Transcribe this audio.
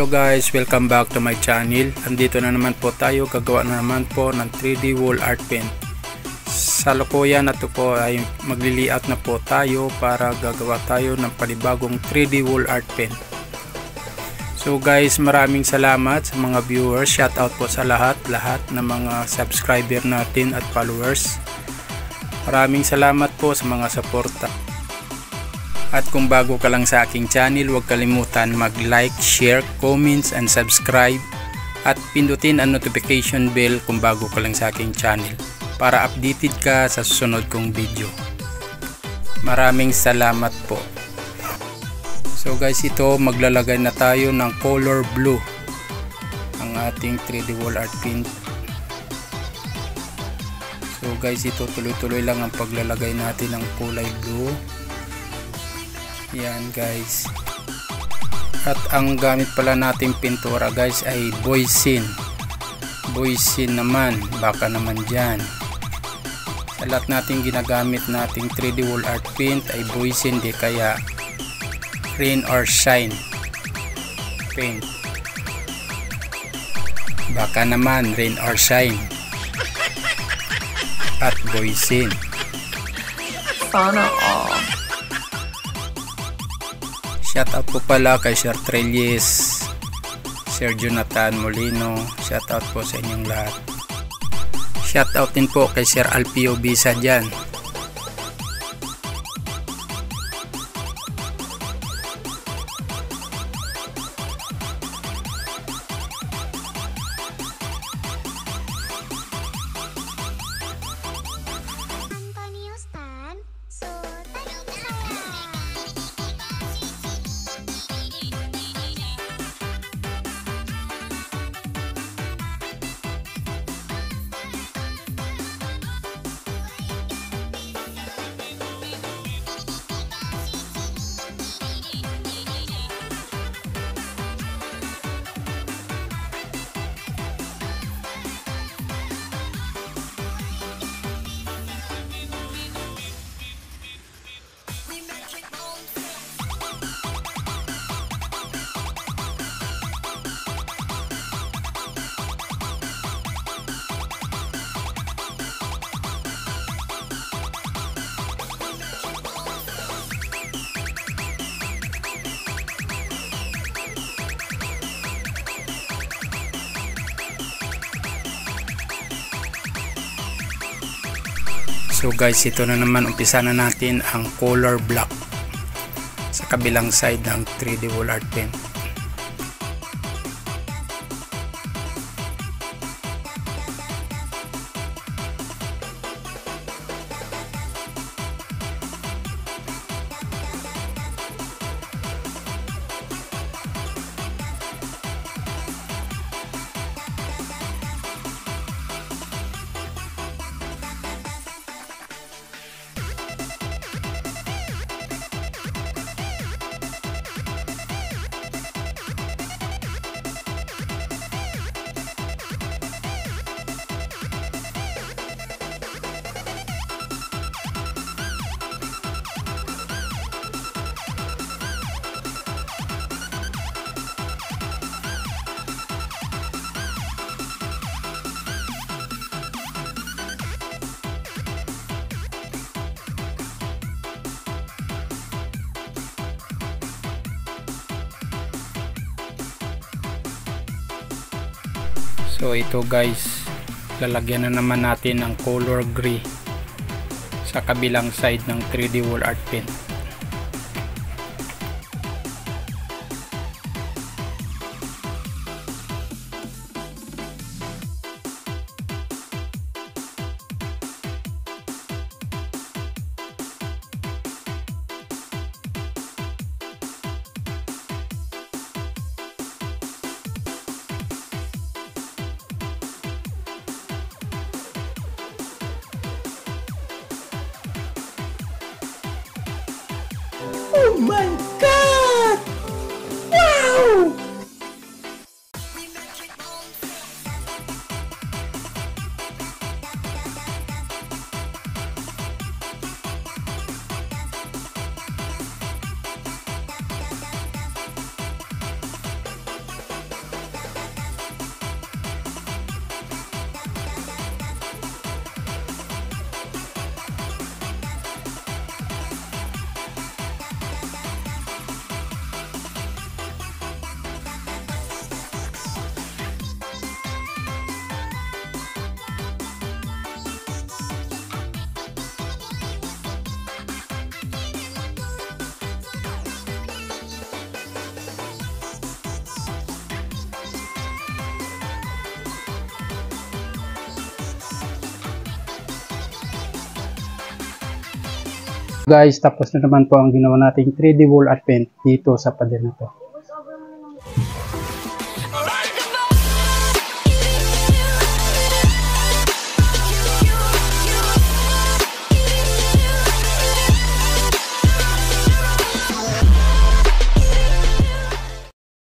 Hello guys, welcome back to my channel. Andito na naman po tayo, gagawa na naman po ng 3D wall art paint. Sa lokoyan na to po ay magli-layout na po tayo para gagawa tayo ng panibagong 3D wall art paint. So guys, maraming salamat sa mga viewers. Shout out po sa lahat ng mga subscriber natin at followers. Maraming salamat po sa mga suporta. At kung bago ka lang sa aking channel, huwag kalimutan mag-like, share, comments, and subscribe. At pindutin ang notification bell kung bago ka lang sa aking channel para updated ka sa susunod kong video. Maraming salamat po. So guys, ito maglalagay na tayo ng color blue ang ating 3D wall art paint. So guys, ito tuloy-tuloy lang ang paglalagay natin ng kulay blue. Yan guys. At ang gamit pala nating pintura guys ay Boysin. Boysin naman, baka naman dyan. Sa lahat nating ginagamit nating 3D wall art paint ay Boysin, di kaya Rain or Shine paint. Baka naman Rain or Shine at Boysin. Sana all. Shoutout po pala kay Sir Trellis, Sir Jonathan Molino. Shoutout po sa inyong lahat. Shoutout din po kay Sir Alpio Bisa dyan. So guys, ito na naman, umpisa na natin ang color block sa kabilang side ng 3D wall art paint. So ito guys, lalagyan na naman natin ng color gray sa kabilang side ng 3D wall art paint. Oh my God! Wow! Guys, tapos na naman po ang ginawa nating 3D wall art paint dito sa pader na to.